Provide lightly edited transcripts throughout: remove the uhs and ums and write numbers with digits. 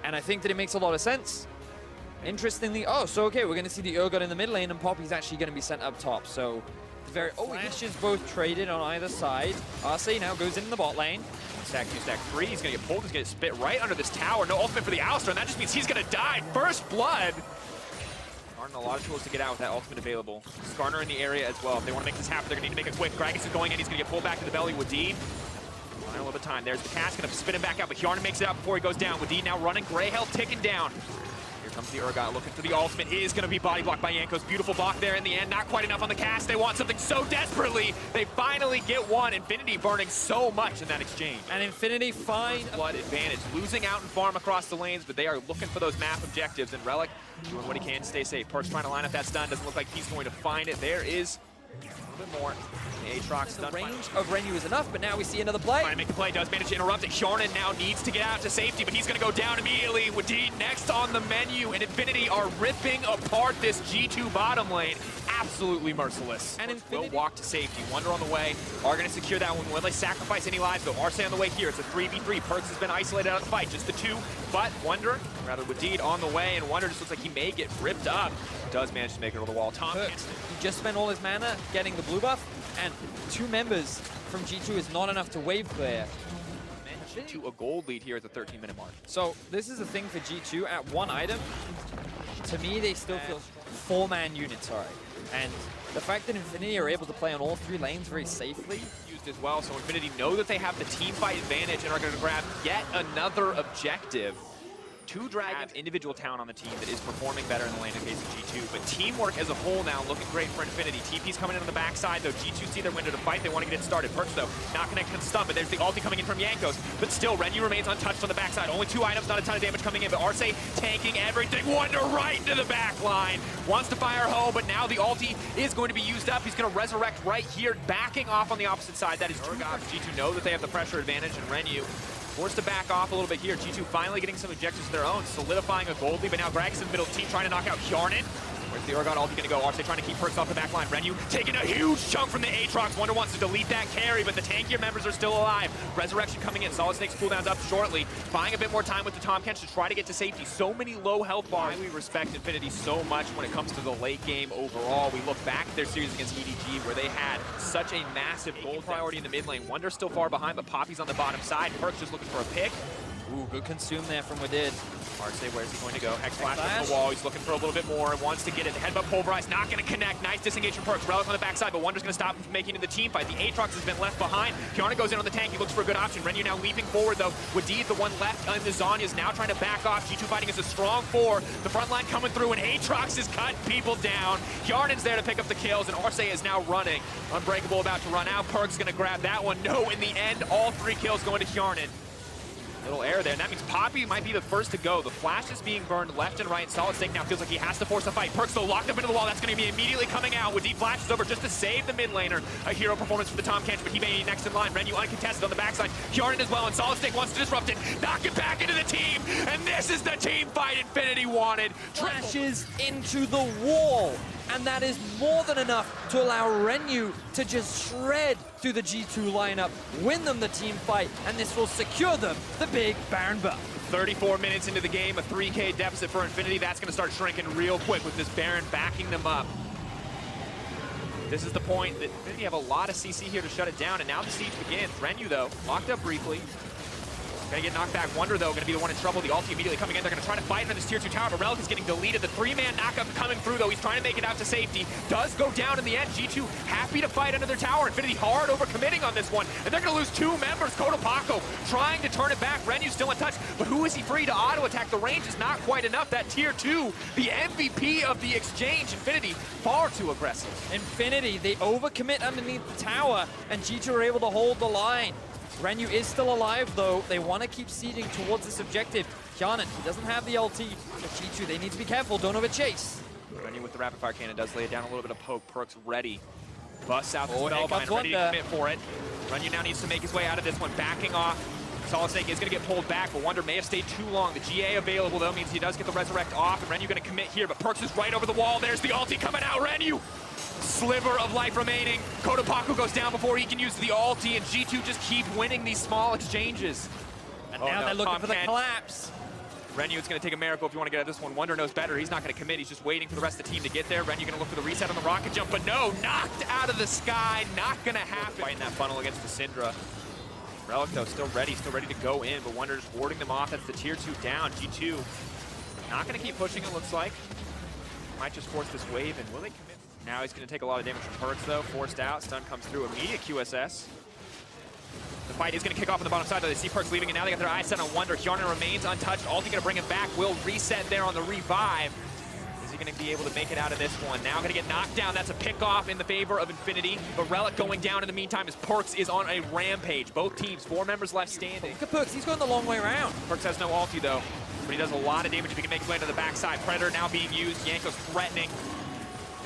And I think that it makes a lot of sense. Interestingly, so okay, we're going to see the Urgot in the mid lane, and Poppy's actually going to be sent up top. So, flashes both traded on either side. Arce now goes in the bot lane. Stack 2, stack 3, he's going to get pulled, he's going to spit right under this tower. No ultimate for the Alistar, and that just means he's going to die. First blood! Aren't a lot of tools to get out with that ultimate available. Skarner in the area as well. If they want to make this happen, they're going to need to make it quick. Gragas is going in, he's going to get pulled back to the belly with Dean. A little bit of time. There's the cast, going to spin him back out, but Hjarnan makes it out before he goes down. With Dean now running, Grey health ticking down. Here comes the Urgot looking for the ultimate. Is going to be body blocked by Jankos. Beautiful block there in the end. Not quite enough on the cast. They want something so desperately. They finally get one. Infinity burning so much in that exchange. And Infinity find blood advantage. Losing out in farm across the lanes, but they are looking for those map objectives. And Relic doing what he can to stay safe. Perkz trying to line up that stun. Doesn't look like he's going to find it. There is a little bit more. The range of Renu is enough, but now we see another play. Trying to make the play, does manage to interrupt it. Hjarnan now needs to get out to safety, but he's going to go down immediately. With Dean next on the menu, and Infinity are ripping apart this G2 bottom lane. Absolutely merciless. And Infinity will walk to safety. Wonder on the way. Are going to secure that one. Will they sacrifice any lives, though? Arce on the way here. It's a 3v3. Perkz has been isolated out of the fight. Just the two, but Wonder, rather with Deed on the way, and Wonder just looks like he may get ripped up. Does manage to make it over the wall. Tom he just spent all his mana getting the blue buff, and 2 members from G2 is not enough to wave clear. To a gold lead here at the 13-minute mark. So this is the thing for G2 at 1 item. To me, they still feel 4-man units, alright. And the fact that Infinity are able to play on all 3 lanes very safely. Used as well, so Infinity know that they have the team fight advantage and are going to grab yet another objective. 2 Dragons, individual talent on the team that is performing better in the lane in case of G2, but teamwork as a whole now looking great for Infinity. TP's coming in on the backside, though. G2 see their window to fight. They want to get it started. Perkz, though, not connected to the stun, but there's the ulti coming in from Jankos. But still, Renu remains untouched on the backside. Only 2 items, not a ton of damage coming in, but Arce tanking everything. Wonder right into the back line. Wants to fire home, but now the ulti is going to be used up. He's going to resurrect right here, backing off on the opposite side. That is Urgot. G2 know that they have the pressure advantage, and Renu forced to back off a little bit here. G2 finally getting some objectives of their own, solidifying a gold lead, but now Gragas in the middle of the team trying to knock out Hjarnan. Where's the Urgot ulti gonna go? Arce trying to keep Perkz off the back line. Renu taking a huge chunk from the Aatrox. Wonder wants to delete that carry, but the tankier members are still alive. Resurrection coming in. Solid Snake's cooldown's up shortly. Buying a bit more time with the Tahm Kench to try to get to safety. So many low health bars. We respect Infinity so much when it comes to the late game overall. We look back at their series against EDG where they had such a massive gold priority in the mid lane. Wonder's still far behind, but Poppy's on the bottom side. Perkz just looking for a pick. Ooh, good consume there from Wadid. Arce, where's he going to go? Hex flash up the wall. He's looking for a little bit more. Wants to get it. Headbutt pulverize. Not going to connect. Nice disengage from Perkz. Relic on the backside, but Wonder's going to stop him from making it to the team fight. The Aatrox has been left behind. Hjarnan goes in on the tank. He looks for a good option. Renu now leaping forward, though. Wadid, the one left in the Zanya, is now trying to back off. G2 fighting as a strong 4. The front line coming through, and Aatrox is cutting people down. Hjarnan's there to pick up the kills, and Arce is now running. Unbreakable about to run out. Perkz going to grab that one. No, in the end, all 3 kills going to Hjarnan. Little air there, and that means Poppy might be the first to go. The flash is being burned left and right. Solid Snake now feels like he has to force a fight. Perkz, though, locked up into the wall. That's going to be immediately coming out with deep flashes over just to save the mid laner. A hero performance for the Tahm Kench, but he may be next in line. Renu uncontested on the backside. Hjarnan as well, and Solid Snake wants to disrupt it. Knock it back into the team, and this is the team fight Infinity wanted. Crashes into the wall, and that is more than enough to allow Renu to just shred through the G2 lineup, win them the team fight, and this will secure them the big Baron buff. 34 minutes into the game, a 3K deficit for Infinity. That's going to start shrinking real quick with this Baron backing them up. This is the point that Infinity have a lot of CC here to shut it down, and now the siege begins. Renu, though, locked up briefly. Gonna get knocked back. Wonder, though, gonna be the one in trouble. The ulti immediately coming in. They're gonna try to fight for this tier 2 tower, but Relic is getting deleted. The 3-man knockup coming through, though. He's trying to make it out to safety. Does go down in the end. G2 happy to fight under their tower. Infinity hard overcommitting on this one, and they're gonna lose 2 members. Kodapako trying to turn it back. Renu's still in touch, but who is he free to auto attack? The range is not quite enough. That tier 2, the MVP of the exchange, Infinity, far too aggressive. Infinity, they overcommit underneath the tower, and G2 are able to hold the line. Renu is still alive, though. They want to keep sieging towards this objective. Hjarnan, he doesn't have the LT, but G2, they need to be careful. Don't overchase. Renu with the rapid fire cannon does lay it down a little bit of poke. Perkz ready. Busts out the Spellbind, ready to commit for it. Renu now needs to make his way out of this one, backing off. Solid Snake is going to get pulled back, but Wonder may have stayed too long. The GA available, though, means he does get the Resurrect off, and Renu going to commit here, but Perkz is right over the wall. There's the ulti coming out. Renu! Sliver of life remaining. Kodapako goes down before he can use the ulti, and G2 just keep winning these small exchanges. And now they're looking for the collapse. Renyu, it's going to take a miracle if you want to get at this one. Wonder knows better. He's not going to commit. He's just waiting for the rest of the team to get there. Renyu going to look for the reset on the rocket jump, but no, knocked out of the sky. Not going to happen. Fighting that funnel against the Syndra. Relic, though, still ready to go in, but Wonder just warding them off. That's the tier 2 down. G2 not going to keep pushing, it looks like. Might just force this wave, and will they commit? Now he's going to take a lot of damage from Perks, though. Forced out. Stun comes through. Immediate QSS. The fight is going to kick off on the bottom side, though. They see Perks leaving, and now they got their eyes set on Wonder. Hjarnan remains untouched. Ulti going to bring him back. Will reset there on the revive. Is he going to be able to make it out of this one? Now going to get knocked down. That's a pick off in the favor of Infinity. But Relic going down in the meantime as Perks is on a rampage. Both teams, 4 members left standing. Look at Perks. He's going the long way around. Perks has no ulti, though. But he does a lot of damage if he can make his way to the backside. Predator now being used. Yanko's threatening.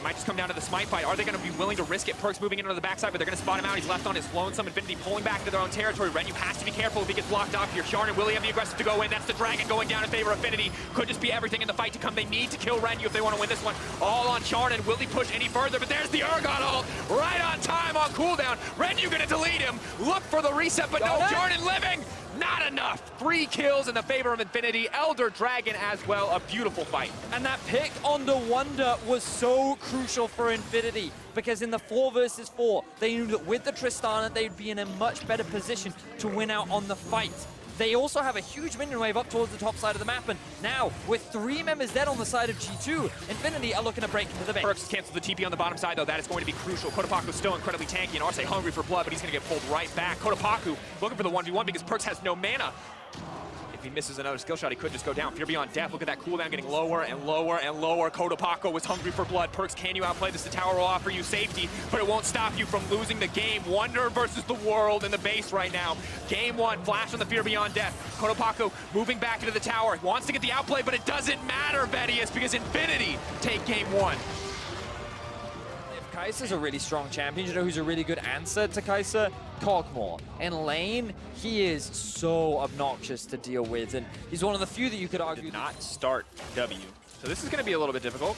Might just come down to the smite fight. Are they going to be willing to risk it? Perks moving into the backside, but they're going to spot him out. He's left on his lonesome. Infinity pulling back into their own territory. Renyu has to be careful if he gets blocked off here. Hjarnan, will he have the aggressive to go in? That's the Dragon going down in favor of Infinity. Could just be everything in the fight to come. They need to kill Renyu if they want to win this one. All on Hjarnan. Will he push any further? But there's the Urgot ult. Right on time on cooldown. Renyu going to delete him. Look for the reset, but no. Hjarnan living. Not enough. 3 kills in the favor of Infinity. Elder Dragon as well. A beautiful fight. And that pick on the Wonder was so crucial for Infinity, because in the 4 versus 4, they knew that with the Tristana, they'd be in a much better position to win out on the fight. They also have a huge minion wave up towards the top side of the map, and now, with 3 members dead on the side of G2, Infinity are looking to break into the base. Perks cancels the TP on the bottom side, though. That is going to be crucial. Kotopaku's still incredibly tanky, and Arce hungry for blood, but he's going to get pulled right back. Kotopaku looking for the 1v1 because Perks has no mana. If he misses another skill shot, he could just go down. Fear Beyond Death. Look at that cooldown getting lower and lower and lower. Kotopaku was hungry for blood. Perks, can you outplay this? The tower will offer you safety, but it won't stop you from losing the game. Wonder versus the world in the base right now. Game 1, flash on the Fear Beyond Death. Kotopaku moving back into the tower. Wants to get the outplay, but it doesn't matter, Vedius, because Infinity take game 1. Kai'Sa's a really strong champion. You know who's a really good answer to Kai'Sa? Kog'Maw. In lane, he is so obnoxious to deal with, and he's one of the few that you could argue did not start W. So this is going to be a little bit difficult.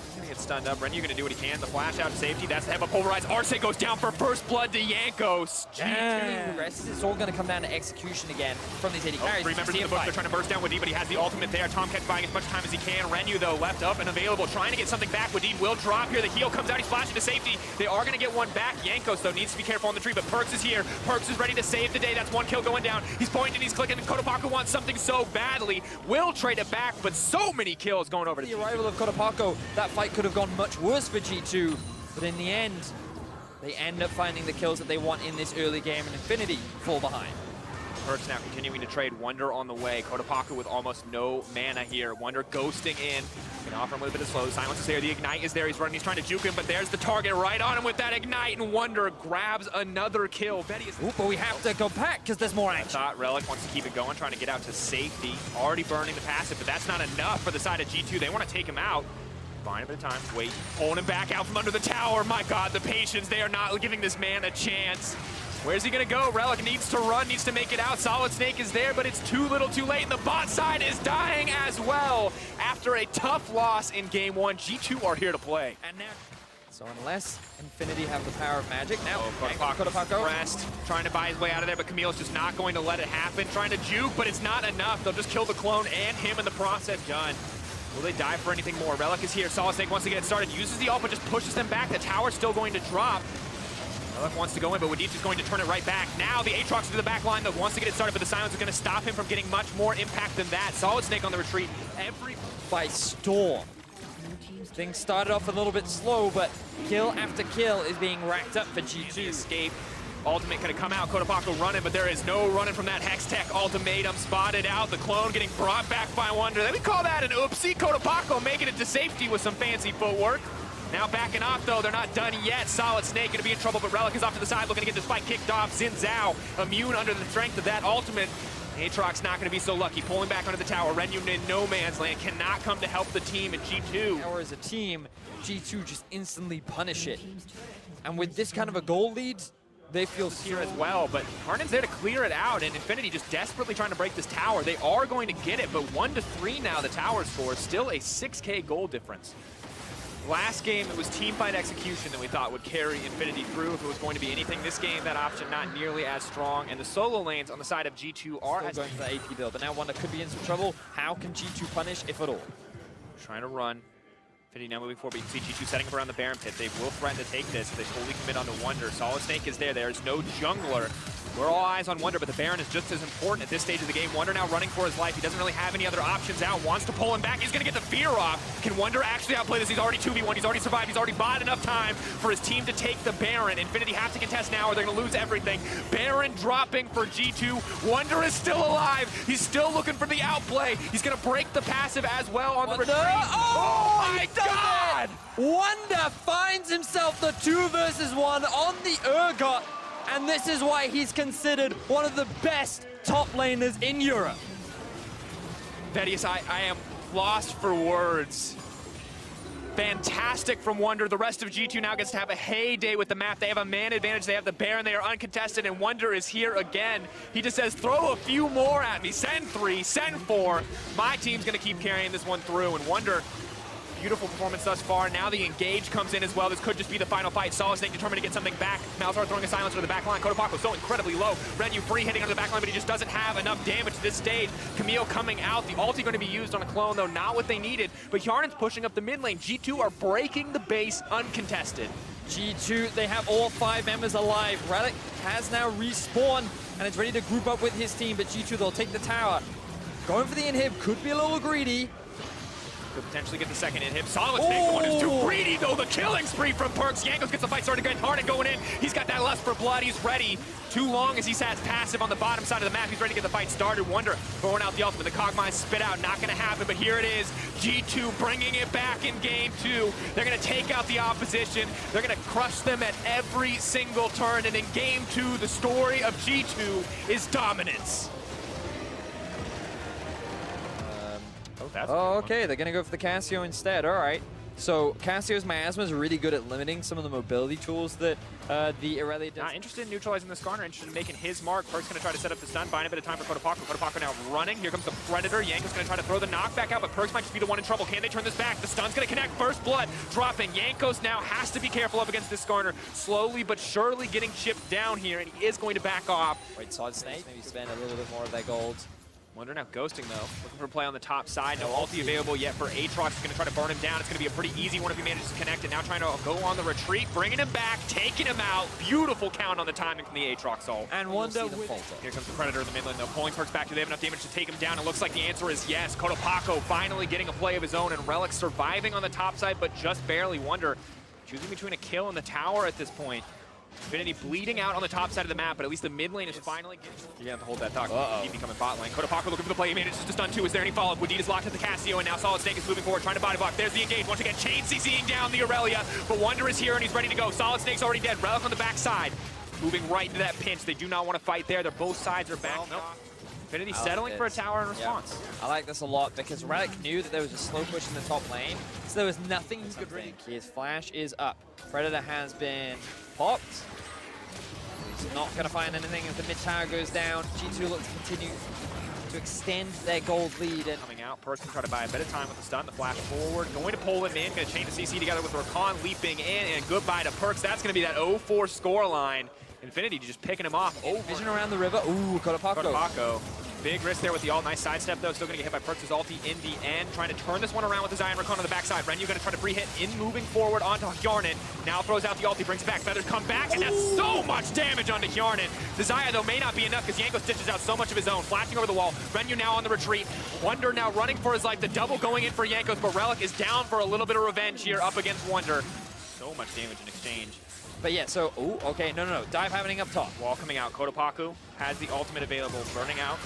He's going to get stunned up. Renyu going to do what he can. The flash out to safety. That's the head of pulverize. Arce goes down for first blood to Yankos. G2. It's all going to come down to execution again from these AD carries. 3 members in the book. They're trying to burst down Wadid, but he has the ultimate there. Tomcat buying as much time as he can. Renyu, though, left up and available, trying to get something back. Wadid will drop here. The heal comes out. He's flashing to safety. They are going to get one back. Yankos, though, needs to be careful on the tree, but Perks is here. Perks is ready to save the day. That's 1 kill going down. He's pointing, he's clicking. Kotopaku wants something so badly. Will trade it back, but so many kills going over to the arrival of Kotopaku. That fight could have gone much worse for G2, but in the end, they end up finding the kills that they want in this early game, and Infinity fall behind. Perks now continuing to trade. Wonder on the way. Kotopaku with almost no mana here. Wonder ghosting in. Gonna offer him with a bit of slow. Silence is there. The Ignite is there. He's running. He's trying to juke him, but there's the target right on him with that Ignite, and Wonder grabs another kill. Ooh, but we have to go back because there's more action. I thought Relic wants to keep it going, trying to get out to safety. Already burning the passive, but that's not enough for the side of G2. They want to take him out. Buying a bit of time. Wait. Pulling him back out from under the tower. My God, the patience. They are not giving this man a chance. Where's he going to go? Relic needs to run, needs to make it out. Solid Snake is there, but it's too little too late. And the bot side is dying as well. After a tough loss in game 1, G2 are here to play. And now, so unless Infinity have the power of magic, now Kotopaku rest, trying to buy his way out of there, but Camille's just not going to let it happen. Trying to juke, but it's not enough. They'll just kill the clone and him in the process. Done. Will they die for anything more? Relic is here. Solid Snake wants to get it started. Uses the ult, but just pushes them back. The tower's still going to drop. Relic wants to go in, but Wadid is going to turn it right back. Now the Aatrox to the back line, though, wants to get it started, but the silence is going to stop him from getting much more impact than that. Solid Snake on the retreat. By storm. Things started off a little bit slow, but kill after kill is being racked up for G2. Escape. Ultimate gonna come out, Kotopaku running, but there is no running from that Hex Tech ultimatum. Spotted out, the clone getting brought back by Wonder. We call that an oopsie. Kotopaku making it to safety with some fancy footwork. Now backing off, though, they're not done yet. Solid Snake gonna be in trouble, but Relic is off to the side, looking to get this fight kicked off. Xin Zhao immune under the strength of that ultimate. Aatrox not gonna be so lucky, pulling back under the tower. Renyu in no man's land, cannot come to help the team in G2. Or as a team, G2 just instantly punish it. And with this kind of a goal lead, they feel here as well, but Harden's there to clear it out, and Infinity just desperately trying to break this tower. They are going to get it, but 1-3 now the tower score. Still a 6K goal difference. Last game, it was team fight execution that we thought would carry Infinity through. If it was going to be anything this game, that option not nearly as strong. And the solo lanes on the side of G2 are Still going for the AP build, but now Wonder could be in some trouble. How can G2 punish, if at all? Trying to run. Infinity now moving forward, but you can see G2 setting up around the Baron pit. They will threaten to take this. They fully commit onto Wonder. Solid Snake is there. There's no jungler. We're all eyes on Wonder, but the Baron is just as important at this stage of the game. Wonder now running for his life. He doesn't really have any other options out. Wants to pull him back. He's going to get the fear off. Can Wonder actually outplay this? He's already 2v1. He's already survived. He's already bought enough time for his team to take the Baron. Infinity have to contest now or they're going to lose everything. Baron dropping for G2. Wonder is still alive. He's still looking for the outplay. He's going to break the passive as well on the retreat. Oh my God! Wonder finds himself the 2 versus 1 on the Urgot. And this is why he's considered one of the best top laners in Europe. Vedius, I am lost for words. Fantastic from Wonder. The rest of G2 now gets to have a heyday with the map. They have a man advantage. They have the Baron. They are uncontested, and Wonder is here again. He just says, throw a few more at me. Send 3, send 4. My team's going to keep carrying this one through, and Wonder, beautiful performance thus far. Now the engage comes in as well. This could just be the final fight. Solid Snake determined to get something back. Malzahar throwing a silencer to the back line. Kotopaco so incredibly low. Renu free hitting on the back line, but he just doesn't have enough damage at this stage. Camille coming out. The ulti going to be used on a clone, though not what they needed. But Yarnan's pushing up the mid lane. G2 are breaking the base uncontested. G2, they have all 5 members alive. Relic has now respawned and is ready to group up with his team, but G2, they'll take the tower. Going for the inhib could be a little greedy. Could potentially get the second inhib. Solid Snake, the one who's too greedy, though. The killing spree from Perks. Jankos gets the fight started again. Harden going in. He's got that lust for blood. He's ready. Too long as he sats passive on the bottom side of the map. He's ready to get the fight started. Wonder throwing out the ultimate. The Cogmine spit out. Not going to happen, but here it is. G2 bringing it back in game 2. They're going to take out the opposition. They're going to crush them at every single turn. And in game 2, the story of G2 is dominance. Okay, they're going to go for the Cassio instead. All right. So Cassio's miasma is really good at limiting some of the mobility tools that the Irelia does. Not interested in neutralizing the Skarner, interested in making his mark. Perk's going to try to set up the stun, buying a bit of time for Kotopaco. Kotopaco now running. Here comes the Predator. Yanko's going to try to throw the knockback out, but Perks might just be the one in trouble. Can they turn this back? The stun's going to connect. First blood dropping. Yankos now has to be careful up against this Skarner. Slowly but surely getting chipped down here, and he is going to back off. Right, Solid Snake, maybe spend a little bit more of their gold. Wonder now ghosting though, looking for a play on the top side. No ulti available yet for Aatrox. He's gonna try to burn him down. It's gonna be a pretty easy one if he manages to connect it. Now trying to go on the retreat, bringing him back, taking him out. Beautiful count on the timing from the Aatrox ult. And Wonder Here comes the Predator in the mid lane though. Pulling Perks back. Do they have enough damage to take him down? It looks like the answer is yes. Kotopaco finally getting a play of his own, and Relic surviving on the top side, but just barely. Wonder choosing between a kill and the tower at this point. Infinity bleeding out on the top side of the map, but at least the mid lane is finally getting... You have to hold that talk. Keep becoming bot lane. Kotopaco looking for the play. He manages to stun 2. Is there any follow-up? Wadita's locked at the Cassio, and now Solid Snake is moving forward, trying to body block. There's the engage. Once again, Chain CCing down the Irelia, but Wonder is here, and he's ready to go. Solid Snake's already dead. Relic on the backside, moving right into that pinch. They do not want to fight there. They're both sides are back. Infinity settling for a tower in response. Yeah. I like this a lot because Relic knew that there was a slow push in the top lane, so there was nothing he could really... His flash is up. Predator has been popped. He's not going to find anything as the mid tower goes down. G2 looks to continue to extend their gold lead. And coming out, Perks can try to buy a bit of time with the stun, the flash forward, going to pull him in, going to chain the CC together with Rakan leaping in, and goodbye to Perks. That's going to be that 0-4 score line. Infinity just picking him off. Vision around the river. Ooh, Kotopaco. Big risk there with the ult. Nice sidestep, though. Still going to get hit by Perks' ulti in the end. Trying to turn this one around with his Iron Rakan on the backside. Renu going to try to free hit in moving forward onto Hjarnan. Now throws out the ulti, brings it back. Feathers come back, and that's so much damage onto Hjarnan. The Xayah, though, may not be enough because Yanko stitches out so much of his own. Flashing over the wall. Renu now on the retreat. Wonder now running for his life. The double going in for Yankos, but Relic is down for a little bit of revenge here up against Wonder. So much damage in exchange. But yeah, so, ooh, okay, no. Dive happening up top. Wall coming out. Kotopaco has the ultimate available. Burning out.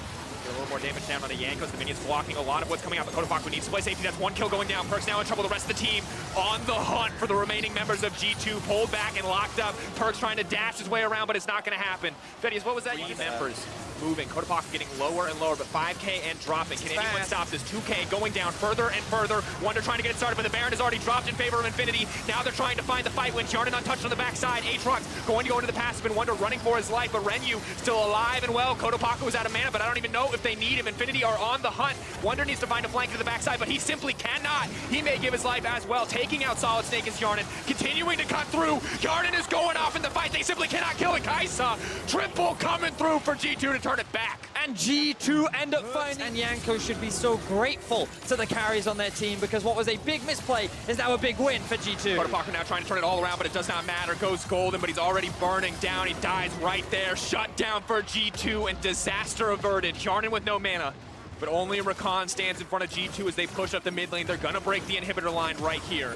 Get a little more damage down on the Yankos. The minions blocking a lot of what's coming out, but Kotopaco needs to play safety. That's 1 kill going down. Perks now in trouble. The rest of the team on the hunt for the remaining members of G2. Pulled back and locked up. Perks trying to dash his way around, but it's not going to happen. Vedius, what was that? Members. moving. Kotopaka getting lower and lower, but 5K and dropping. Can anyone stop this? 2K going down further and further. Wonder trying to get it started, but the Baron has already dropped in favor of Infinity. Now they're trying to find the fight. When Yarnan untouched on the backside, Aatrox going to go into the passive, and Wonder running for his life, but Renyu still alive and well. Kotopaka was out of mana, but I don't even know if they need him. Infinity are on the hunt. Wonder needs to find a flank to the backside, but he simply cannot. He may give his life as well, taking out Solid Snake as Yarnan, continuing to cut through. Yarnan is going off in the fight. They simply cannot kill it. Kaisa, triple coming through for G2 to turn it back. And G2 end up finding, and Yanko should be so grateful to the carries on their team, because what was a big misplay is now a big win for G2. Kotopaka now trying to turn it all around, but it does not matter. Goes golden, but he's already burning down. He dies right there. Shut down for G2 and disaster averted. Yarnan with no mana, but only Rakan stands in front of G2 as they push up the mid lane. They're gonna break the inhibitor line right here.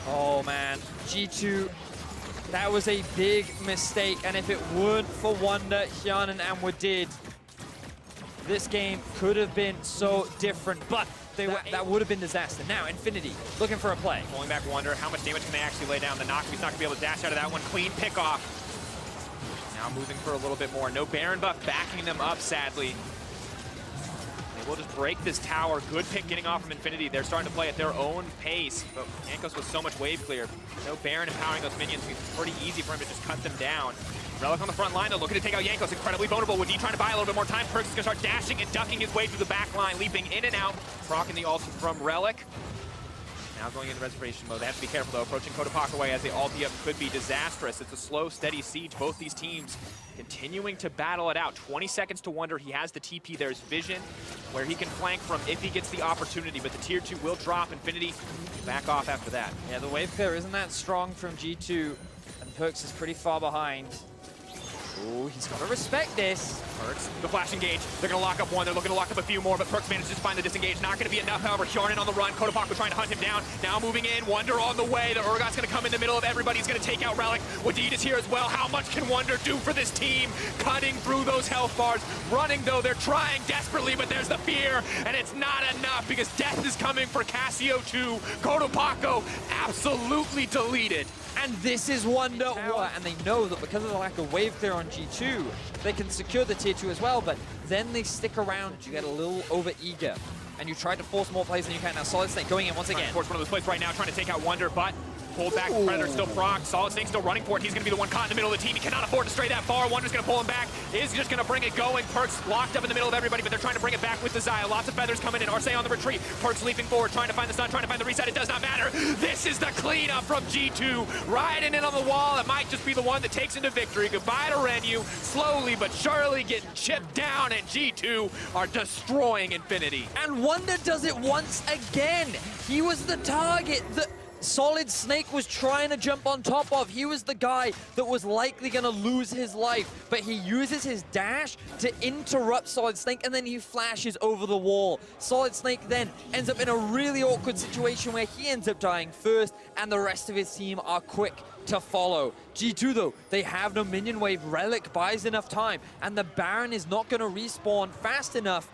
Oh man, G2, that was a big mistake, and if it weren't for Wonder, Hyanan, and Wadid, this game could have been so different, but that would have been disaster. Now, Infinity looking for a play. Pulling back Wonder, how much damage can they actually lay down? The knock, he's not gonna be able to dash out of that one. Clean pick off. Now moving for a little bit more. No Baron buff backing them up, sadly. They will just break this tower. Good pick getting off from Infinity. They're starting to play at their own pace, but Jankos with so much wave clear. No Baron empowering those minions. It's pretty easy for him to just cut them down. Relic on the front line, though, looking to take out Jankos. Incredibly vulnerable. Wadid trying to buy a little bit more time. Perkz is going to start dashing and ducking his way through the back line, leaping in and out, proccing the ult from Relic. Now going into reservation mode. They have to be careful, though. Approaching Kotopaka away as the ulti up could be disastrous. It's a slow, steady siege. Both these teams continuing to battle it out. 20 seconds to Wonder. He has the TP. There's vision where he can flank from if he gets the opportunity, but the tier 2 will drop. Infinity back off after that. Yeah, the wave clear isn't that strong from G2, and Perkz is pretty far behind. Ooh, he's got to respect this. Perkz, the flash engage. They're going to lock up one. They're looking to lock up a few more, but Perkz manages to find the disengage. Not going to be enough, however. Hjarnan on the run. Kotopaka trying to hunt him down. Now moving in. Wonder on the way. The Urgot's going to come in the middle of everybody. He's going to take out Relic. Wadid is here as well. How much can Wonder do for this team? Cutting through those health bars. Running, though. They're trying desperately, but there's the fear, and it's not enough because death is coming for Cassio 2. Kotopaka absolutely deleted. And this is Wonder, and they know that because of the lack of wave clear on G2, they can secure the tier 2 as well, but then they stick around. You get a little over-eager, and you try to force more plays than you can. Now Solid Snake going in once again. Force one of those plays right now, trying to take out Wonder, but pulled back. Predator still proc. Solid Snake still running for it. He's going to be the one caught in the middle of the team. He cannot afford to stray that far. Wonder's going to pull him back. Is just going to bring it going. Perkz locked up in the middle of everybody, but they're trying to bring it back with the Xayah. Lots of feathers coming in. Arsay on the retreat. Perkz leaping forward, trying to find the stun, trying to find the reset. It does not matter. This is the cleanup from G2. Riding in on the wall. It might just be the one that takes into victory. Goodbye to Renyu. Slowly but surely getting chipped down, and G2 are destroying Infinity. And Wonder does it once again. He was the target that Solid Snake was trying to jump on top of. He was the guy that was likely going to lose his life, but he uses his dash to interrupt Solid Snake, and then he flashes over the wall. Solid Snake then ends up in a really awkward situation where he ends up dying first, and the rest of his team are quick to follow. G2 though, they have no minion wave. Relic buys enough time, and the Baron is not going to respawn fast enough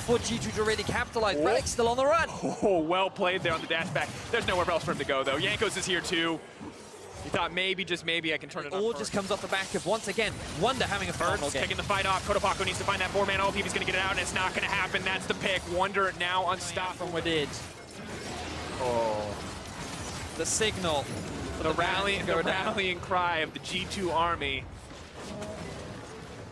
for G2 to really capitalize. Oh. Relic's still on the run. Oh, well played there on the dash back. There's nowhere else for him to go though. Jankos is here too. He thought maybe, just maybe, I can turn it on. All just comes off the back of, once again, Wonder having a phenomenal game. Taking the fight off. Kotopaka needs to find that 4-man ult. He's going to get it out, and it's not going to happen. That's the pick. Wonder now unstoppable. From Wadid. Oh. The signal. The rallying cry of the G2 army.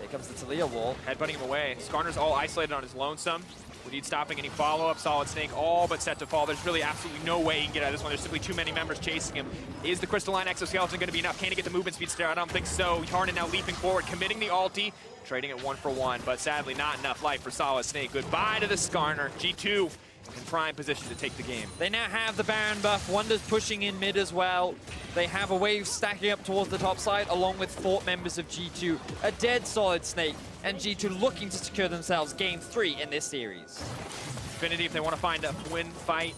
Here comes the Talia wall. Headbutting him away. Skarner's all isolated on his lonesome. Wadid stopping any follow-up. Solid Snake all but set to fall. There's really absolutely no way he can get out of this one. There's simply too many members chasing him. Is the Crystalline Exoskeleton going to be enough? Can he get the movement speed there? I don't think so. Hjarnan now leaping forward, committing the ulti, trading it 1 for 1, but sadly not enough life for Solid Snake. Goodbye to the Skarner. G2 in prime position to take the game. They now have the Baron buff. Wonder's pushing in mid as well. They have a wave stacking up towards the top side, along with 4 members of G2. A dead Solid Snake, and G2 looking to secure themselves game 3 in this series. Infinity, if they want to find a win fight,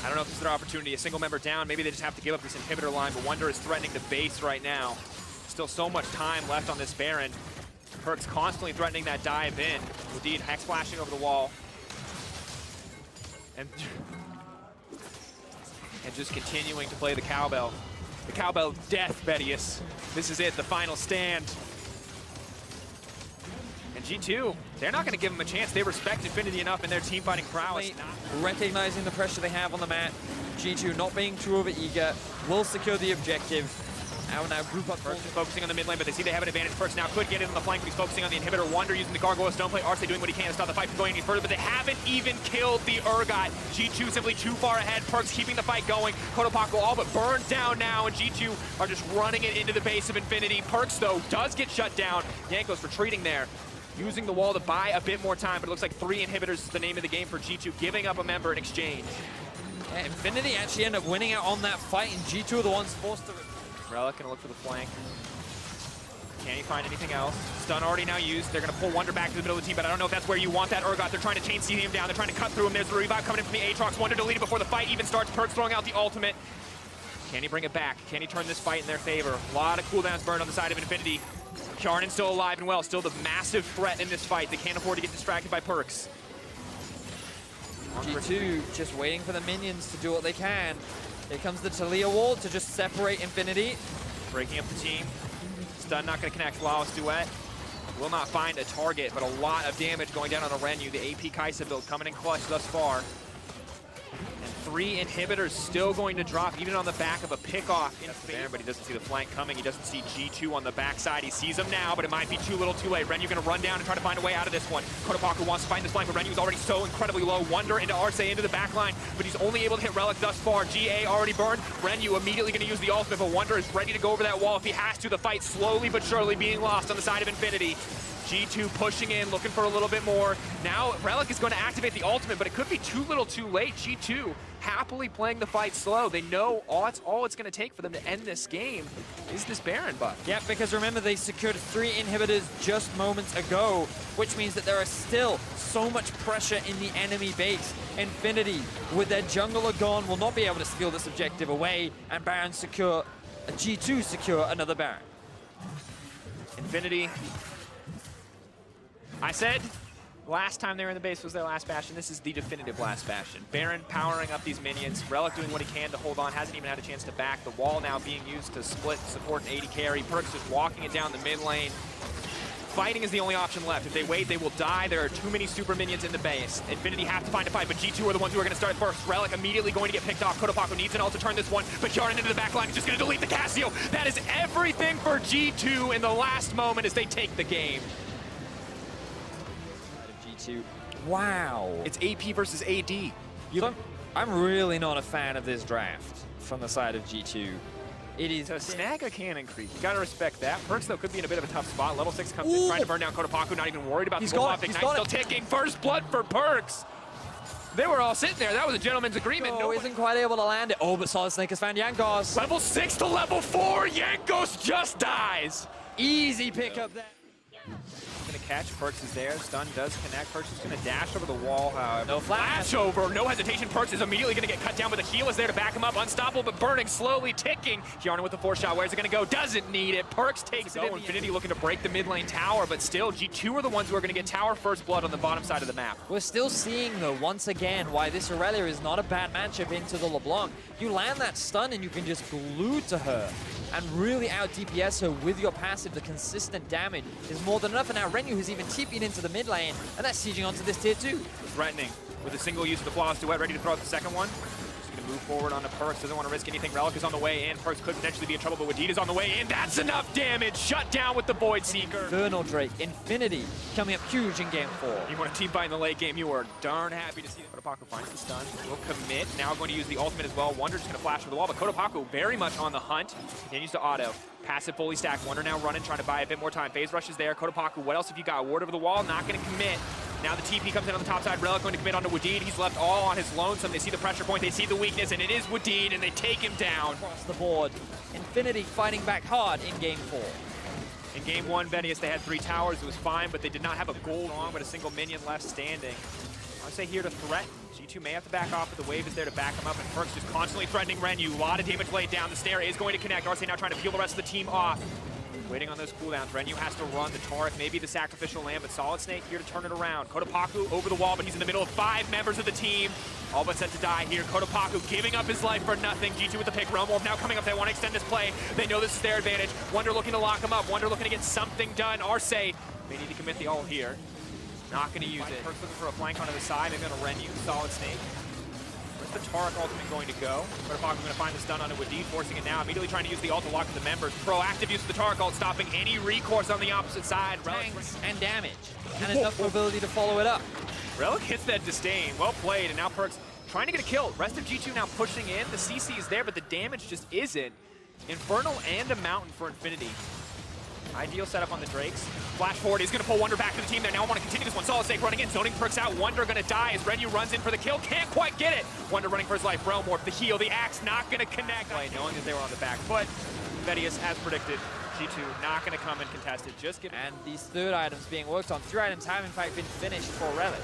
I don't know if this is their opportunity. A single member down, maybe they just have to give up this inhibitor line, but Wonder is threatening the base right now. Still so much time left on this Baron. Perkz constantly threatening that dive in. Wadid hex flashing over the wall. And just continuing to play the cowbell. The cowbell of death, Betius. This is it, the final stand. And And G2, they're not going to give them a chance. They respect Infinity enough in their team fighting prowess. Recognizing the pressure they have on the mat, G2 not being too over-eager, will secure the objective. Now group up. Perks is focusing on the mid lane, but they see they have an advantage. Perks now could get it on the flank, but he's focusing on the inhibitor. Wonder using the Gargoyle Stone Plate. Arce doing what he can to stop the fight from going any further, but they haven't even killed the Urgot. G2 simply too far ahead. Perks keeping the fight going. Kotopaku all but burned down now, and G2 are just running it into the base of Infinity. Perks, though, does get shut down. Yanko's retreating there, using the wall to buy a bit more time, but it looks like 3 inhibitors is the name of the game for G2, giving up a member in exchange. Yeah, Infinity actually end up winning out on that fight, and G2 are the ones forced to... Relic gonna look for the flank. Can he find anything else? Stun already now used. They're gonna pull Wonder back to the middle of the team, but I don't know if that's where you want that Urgot. They're trying to chain CD him down. They're trying to cut through him. There's the revive coming in from the Aatrox. Wonder deleted before the fight even starts. Perks throwing out the ultimate. Can he bring it back? Can he turn this fight in their favor? A lot of cooldowns burned on the side of Infinity. Kjarnan still alive and well, still the massive threat in this fight. They can't afford to get distracted by Perks. G2 just waiting for the minions to do what they can. Here comes the Talia wall to just separate Infinity. Breaking up the team. Stun not going to connect. Flawless Duet will not find a target, but a lot of damage going down on a Renyu. The AP Kaisa build coming in clutch thus far. And 3 inhibitors still going to drop, even on the back of a pickoff. There, but he doesn't see the flank coming. He doesn't see G2 on the backside. He sees him now, but it might be too little too late. Renyu going to run down and try to find a way out of this one. Kotopaku wants to find this flank, but Renyu is already so incredibly low. Wonder into Arce into the back line, but he's only able to hit Relic thus far. GA already burned. Renyu immediately going to use the ultimate, but Wonder is ready to go over that wall if he has to. The fight slowly but surely being lost on the side of Infinity. G2 pushing in, looking for a little bit more. Now Relic is going to activate the ultimate, but it could be too little too late. G2 happily playing the fight slow. They know all it's going to take for them to end this game is this Baron buff. Yeah, because remember, they secured 3 inhibitors just moments ago, which means that there is still so much pressure in the enemy base. Infinity, with their jungler gone, will not be able to steal this objective away, and Baron secure, G2 secure another Baron. Infinity, I said last time they were in the base was their last bastion. This is the definitive last bastion. Baron powering up these minions. Relic doing what he can to hold on. Hasn't even had a chance to back. The wall now being used to split, support an AD carry. Perks just walking it down the mid lane. Fighting is the only option left. If they wait, they will die. There are too many super minions in the base. Infinity have to find a fight, but G2 are the ones who are going to start first. Relic immediately going to get picked off. Kotopaku needs an ult to turn this one, but Kjarnan into the back line is just going to delete the Cassio. That is everything for G2 in the last moment as they take the game. Wow. It's AP versus AD. So I'm really not a fan of this draft from the side of G2. It is to snag a cannon creep. You gotta respect that. Perks, though, could be in a bit of a tough spot. Level 6 comes in, trying to burn down Kotopaku, not even worried about the off. Ignite still ticking. First blood for Perks. They were all sitting there. That was a gentleman's agreement. No, isn't quite able to land it. Oh, but Solid Snake has found Yankos. Level 6 to level 4. Yankos just dies. Easy pickup there. Gonna catch. Perks is there. Stun does connect. Perks is gonna dash over the wall, however. No flash over. No hesitation. Perks is immediately gonna get cut down, but the heal is there to back him up. Unstoppable, but burning, slowly ticking. Kjarnan with the 4-shot. Where's it gonna go? Doesn't need it. Perks takes it. Infinity looking to break the mid lane tower, but still, G2 are the ones who are gonna get tower first blood on the bottom side of the map. We're still seeing, though, once again, why this Aurelia is not a bad matchup into the LeBlanc. You land that stun and you can just glue to her and really out DPS her with your passive. The consistent damage is more than enough, and now Renyu has even TP'd into the mid lane, and that's sieging onto this tier 2. Threatening with a single use of the Flawless Duet, ready to throw out the second one. Just gonna move forward onto Perks, doesn't want to risk anything. Relic is on the way in. Perks could potentially be in trouble, but Wadid is on the way in. That's enough damage. Shut down with the Void Seeker. Infernal Drake, Infinity coming up huge in game 4. You want to team fight in the late game, you are darn happy to see that. Kotopaku finds the stun, will commit. Now going to use the ultimate as well. Wonder's going to flash over the wall, but Kotopaku very much on the hunt. Continues to auto. Passive fully stacked. Wonder now running, trying to buy a bit more time. Phase rush is there. Kotopaku, what else have you got? Ward over the wall, not going to commit. Now the TP comes in on the top side. Relic going to commit onto Wadid. He's left all on his lonesome. They see the pressure point, they see the weakness, and it is Wadid, and they take him down. Across the board. Infinity fighting back hard in game 4. In game 1, Venius, they had 3 towers. It was fine, but they did not have a gold long, but a single minion left standing. I would say here to threaten. G2 may have to back off, but the wave is there to back him up, and Perks just constantly threatening Renyu. A lot of damage laid down. The stair is going to connect. Arce now trying to peel the rest of the team off. Waiting on those cooldowns. Renyu has to run the Taurik, maybe the Sacrificial Lamb, but Solid Snake here to turn it around. Kotopaku over the wall, but he's in the middle of 5 members of the team. All but set to die here. Kotopaku giving up his life for nothing. G2 with the pick. Realm Orb now coming up. They want to extend this play. They know this is their advantage. Wonder looking to lock him up. Wonder looking to get something done. Arce They need to commit the ult here. Not going to use it. Perkz looking for a flank onto the side. Maybe on a Renu. Solid Snake. Where's the Taric ultimate going to go? Kotopaku going to find the stun on it with D, forcing it now. Immediately trying to use the ult to lock in the members. Proactive use of the Taric ult, stopping any recourse on the opposite side. Tanks and damage, and enough mobility to follow it up. Relic hits that disdain. Well played, and now Perkz trying to get a kill. Rest of G2 now pushing in. The CC is there, but the damage just isn't. Infernal and a Mountain for Infinity. Ideal setup on the Drakes. Flash forward, he's gonna pull Wonder back to the team there. Now I want to continue this one. Solid Snake running in, zoning Perkz out. Wonder gonna die as Renu runs in for the kill. Can't quite get it. Wonder running for his life. Realm Warp, the heal, the axe not gonna connect. Knowing that they were on the back foot. Vedius, as predicted, G2 not gonna come and contest it. Just give. And these third items being worked on. 3 items have in fact been finished for Relic.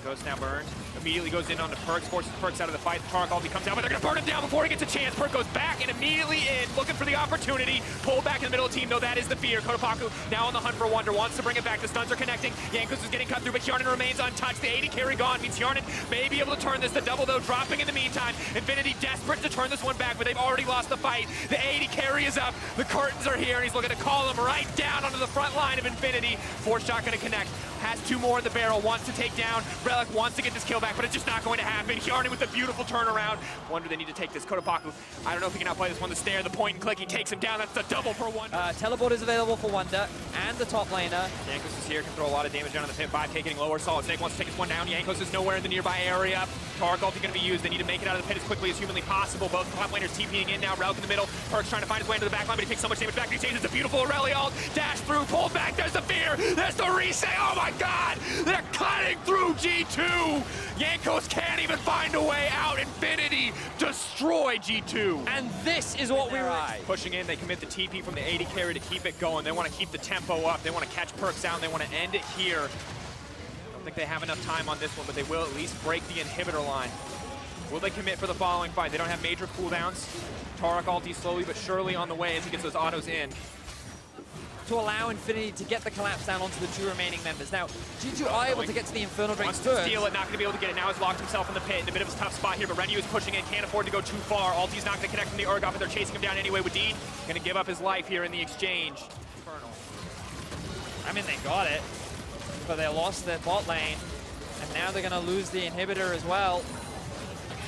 Ghost now burned. Immediately goes in onto Perkz, forces Perkz out of the fight. The Taric ulti comes out, but they're gonna burn him down before he gets a chance. Perkz goes back and immediately in, looking for the opportunity. Pulled back in the middle of the team, though that is the fear. Kotopaku now on the hunt for Wonder, wants to bring it back. The stuns are connecting. Jankos is getting cut through, but Hjarnan remains untouched. The 80 carry gone means Hjarnan may be able to turn this. The double, though, dropping in the meantime. Infinity desperate to turn this one back, but they've already lost the fight. The 80 carry is up. The curtains are here, and he's looking to call him right down onto the front line of Infinity. Force shot gonna connect. Has 2 more in the barrel, wants to take down. Relic wants to get this kill back, but it's just not going to happen. Hjarnan with a beautiful turnaround. Wonder they need to take this. Kotopaku, I don't know if he can outplay this one. The snare, the point and click, he takes him down. That's the double for Wonder. Teleport is available for Wonder and the top laner. Jankos is here, can throw a lot of damage down on the pit. 5K getting lower. Solid Snake wants to take this one down. Jankos is nowhere in the nearby area. Taric ulti going to be used. They need to make it out of the pit as quickly as humanly possible. Both top laners TPing in now. Relic in the middle. Perkz trying to find his way into the back line, but he takes so much damage back. He saves. It's a beautiful Aurelia ult. Dash through, pull back. There's the fear. There's the reset. Oh my god! They're cutting through G2. Jankos can't even find a way out. Infinity destroy G2. And this is what we were pushing in. They commit the TP from the 80 carry to keep it going. They want to keep the tempo up. They want to catch Perkz out, and they want to end it here. I don't think they have enough time on this one, but they will at least break the inhibitor line. Will they commit for the following fight? They don't have major cooldowns. Taric ulti slowly but surely on the way as he gets those autos in. to allow Infinity to get the collapse down onto the 2 remaining members. Now, G2 are able to get to the Infernal Drakes first. Wants to steal it, not going to be able to get it. Now has locked himself in the pit in a bit of a tough spot here, but Renu is pushing in, can't afford to go too far. Ulti's not going to connect from the Urgot, but they're chasing him down anyway with Dean. Going to give up his life here in the exchange. Infernal. I mean, they got it, but they lost their bot lane, and now they're going to lose the inhibitor as well.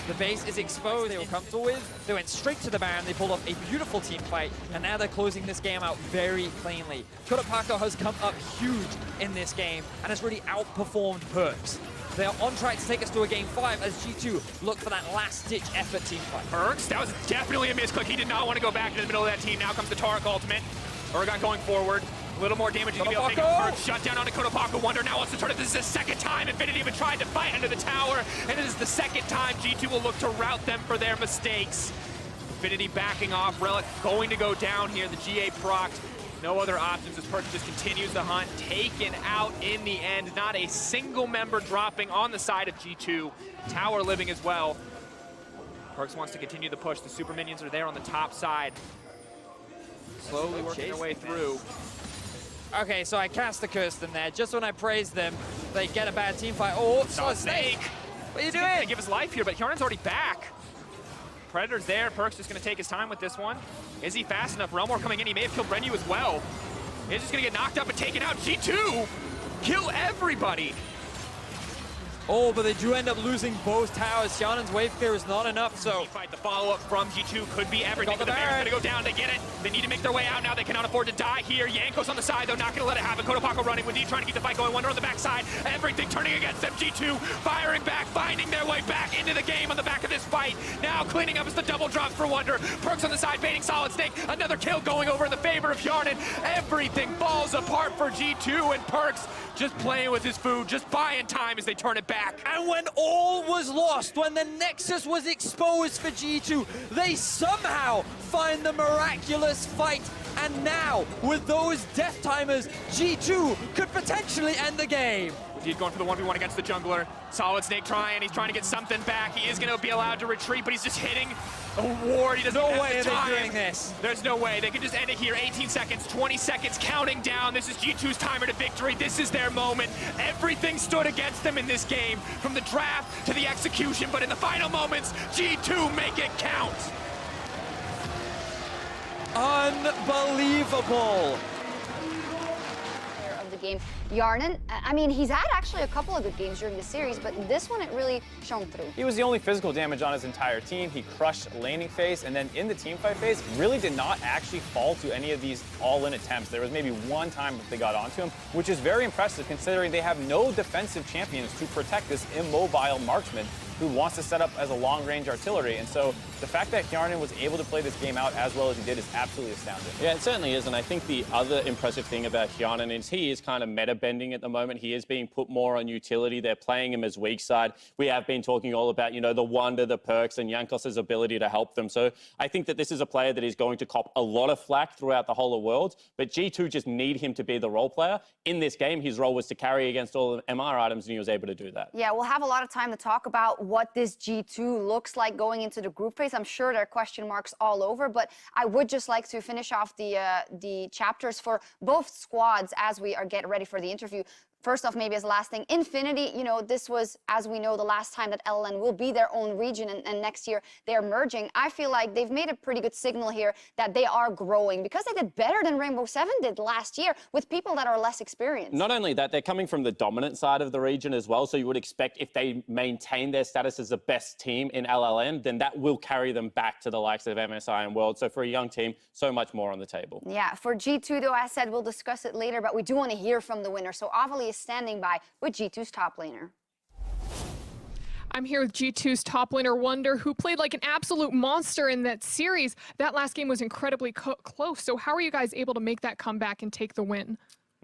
The base is exposed, they were comfortable with. They went straight to the Baron, they pulled off a beautiful team fight, and now they're closing this game out very cleanly. Kotopaku has come up huge in this game and has really outperformed Perkz. They are on track to take us to a game 5 as G2 look for that last-ditch effort team fight. Perkz, that was definitely a misclick. He did not want to go back into the middle of that team. Now comes the Taric ultimate. Urgot going forward. A little more damage. He's going to be able to take out Perkz. Shut down onto Kotopaku. Wonder now wants to turn it. This is the second time Infinity have tried to fight under the tower, and it is the second time G2 will look to rout them for their mistakes. Infinity backing off. Relic going to go down here. The GA procced. No other options as Perkz just continues the hunt. Taken out in the end. Not a single member dropping on the side of G2. Tower living as well. Perkz wants to continue the push. The super minions are there on the top side. Slowly working their way through. Okay, so I cast the Kirsten there. Just when I praise them, they get a bad team fight. Oh, Solid Snake! What are you doing? He's gonna give his life here, but Hjarnan's already back. Predator's there. Perkz just gonna take his time with this one. Is he fast enough? Realmore coming in. He may have killed Renu as well. He's just gonna get knocked up and taken out. G2 kill everybody. Oh, but they do end up losing both towers. Hjarnan's wave clear is not enough, so... Fight the follow-up from G2 could be everything. The Baron's gonna go down, they get it. They need to make their way out now. They cannot afford to die here. Jankos on the side, though, not gonna let it happen. Kotopaku running with D, trying to keep the fight going. Wonder on the backside. Everything turning against them. G2 firing back, finding their way back into the game on the back of this fight. Now cleaning up as the double drop for Wonder. Perkz on the side, baiting Solid Snake. Another kill going over in the favor of Hjarnan. Everything falls apart for G2, and Perkz just playing with his food, just buying time as they turn it back. And when all was lost, when the Nexus was exposed for G2, they somehow find the miraculous fight. And now, with those death timers, G2 could potentially end the game. He's going for the 1v1 against the jungler. Solid Snake trying, he's trying to get something back. He is going to be allowed to retreat, but he's just hitting a ward. He doesn't have the time. No way are they doing this. There's no way. They can just end it here. 18 seconds, 20 seconds, counting down. This is G2's timer to victory. This is their moment. Everything stood against them in this game, from the draft to the execution, but in the final moments, G2 make it count. Unbelievable. Of the game. Yarnan, I mean, he's had actually a couple of good games during the series, but in this one it really shone through. He was the only physical damage on his entire team. He crushed laning phase, and then in the team fight phase, really did not actually fall to any of these all-in attempts. There was maybe one time that they got onto him, which is very impressive considering they have no defensive champions to protect this immobile marksman who wants to set up as a long-range artillery. And so the fact that Hjarnan was able to play this game out as well as he did is absolutely astounding. Yeah, it certainly is. And I think the other impressive thing about Hjarnan is he is kind of meta-bending at the moment. He is being put more on utility. They're playing him as weak side. We have been talking all about, you know, the wonder, the perks, and Jankos' ability to help them. So I think that this is a player that is going to cop a lot of flack throughout the whole of Worlds. But G2 just need him to be the role player. In this game, his role was to carry against all the MR items, and he was able to do that. Yeah, we'll have a lot of time to talk about what this G2 looks like going into the group phase. I'm sure there are question marks all over, but I would just like to finish off the chapters for both squads as we are getting ready for the interview. First off, maybe as a last thing, Infinity, you know, this was, as we know, the last time that LLN will be their own region, and next year they're merging. I feel like they've made a pretty good signal here that they are growing because they did better than Rainbow Seven did last year with people that are less experienced. Not only that, they're coming from the dominant side of the region as well, so you would expect if they maintain their status as the best team in LLN, then that will carry them back to the likes of MSI and World. So for a young team, so much more on the table. Yeah, for G2, though, I said we'll discuss it later, but we do want to hear from the winner. So Avali is standing by with G2's top laner. I'm here with G2's top laner, Wonder, who played like an absolute monster in that series. That last game was incredibly close. So how are you guys able to make that comeback and take the win?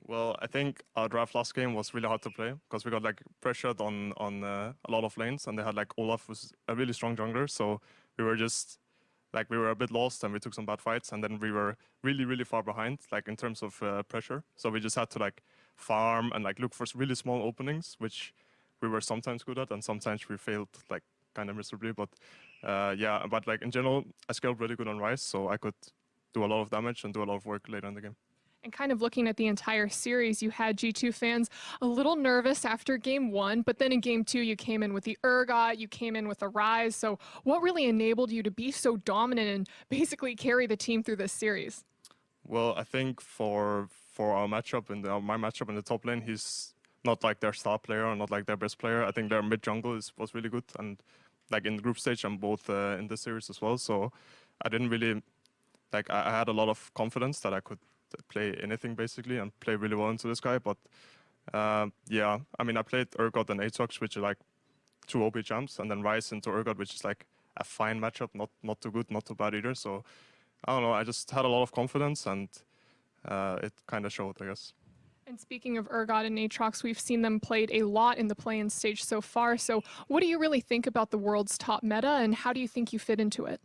Well, I think our draft last game was really hard to play because we got like pressured on a lot of lanes, and they had like Olaf was a really strong jungler, so we were just like we were a bit lost and we took some bad fights, and then we were really far behind like in terms of pressure. So we just had to like farm and like look for really small openings, which we were sometimes good at and sometimes we failed like kind of miserably. But yeah, but like in general, I scaled really good on Ryze, so I could do a lot of damage and do a lot of work later in the game. And kind of looking at the entire series, you had G2 fans a little nervous after game one, but then in game two, you came in with the Urgot, you came in with the Ryze. So what really enabled you to be so dominant and basically carry the team through this series? Well, I think for our matchup and my matchup in the top lane, he's not like their star player or not like their best player. I think their mid jungle was really good, and like in the group stage, I'm both in this series as well. So I didn't really like I had a lot of confidence that I could play anything basically and play really well into this guy. But yeah, I mean, I played Urgot and Aatrox, which are like two OP champs, and then Ryze into Urgot, which is like a fine matchup, not too good, not too bad either. So I don't know, I just had a lot of confidence, and it kind of showed, I guess. And speaking of Urgot and Aatrox, we've seen them played a lot in the play-in stage so far. So what do you really think about the world's top meta, and how do you think you fit into it?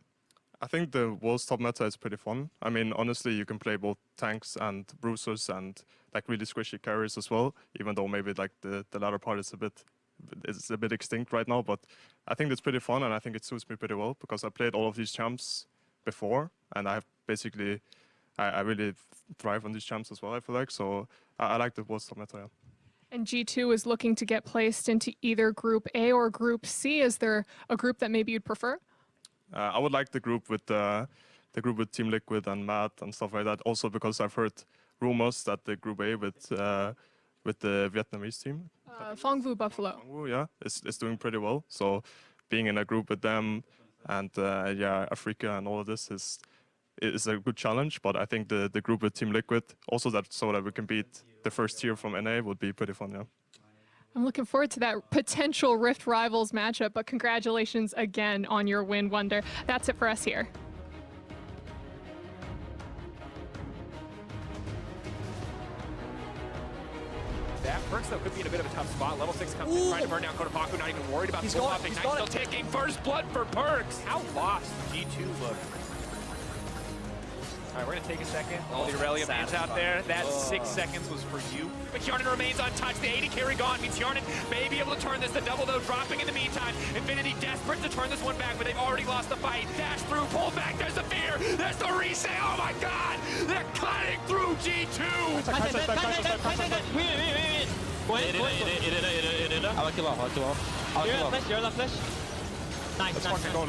I think the world's top meta is pretty fun. I mean, honestly, you can play both tanks and bruisers and like really squishy carries as well, even though maybe like the latter part is a bit extinct right now. But I think it's pretty fun, and I think it suits me pretty well because I played all of these champs before, and I have basically I really thrive on these champs as well, I feel like. So I like the world's top meta, yeah. And G2 is looking to get placed into either Group A or Group C. Is there a group that maybe you'd prefer? I would like the group with Team Liquid and Matt and stuff like that. Also because I've heard rumors that the Group A with the Vietnamese team, Phong Vu Buffalo. Phong Vu, yeah, is doing pretty well. So being in a group with them and yeah, Africa and all of this is a good challenge. But I think the group with Team Liquid, also so that we can beat the first tier from NA, would be pretty fun, yeah. I'm looking forward to that potential Rift Rivals matchup, but congratulations again on your win, Wonder. That's it for us here. That Perks, though, could be in a bit of a tough spot. Level 6 comes in, trying to burn down Kotapaku, not even worried about the flip-flop. Ignite still taking first blood for Perks. How lost G2 look. All right, we're going to take a second. All the Aurelia fans out there, that 6 seconds was for you. But Hjarnan remains untouched. The 80 carry gone means Hjarnan may be able to turn this. The double, though, dropping in the meantime. Infinity desperate to turn this one back, but they've already lost the fight. Dash through, pull back. There's the fear. There's the reset. Oh, my God. They're cutting through G2. I'll kill off. You're the flash. Nice. Let's fucking go.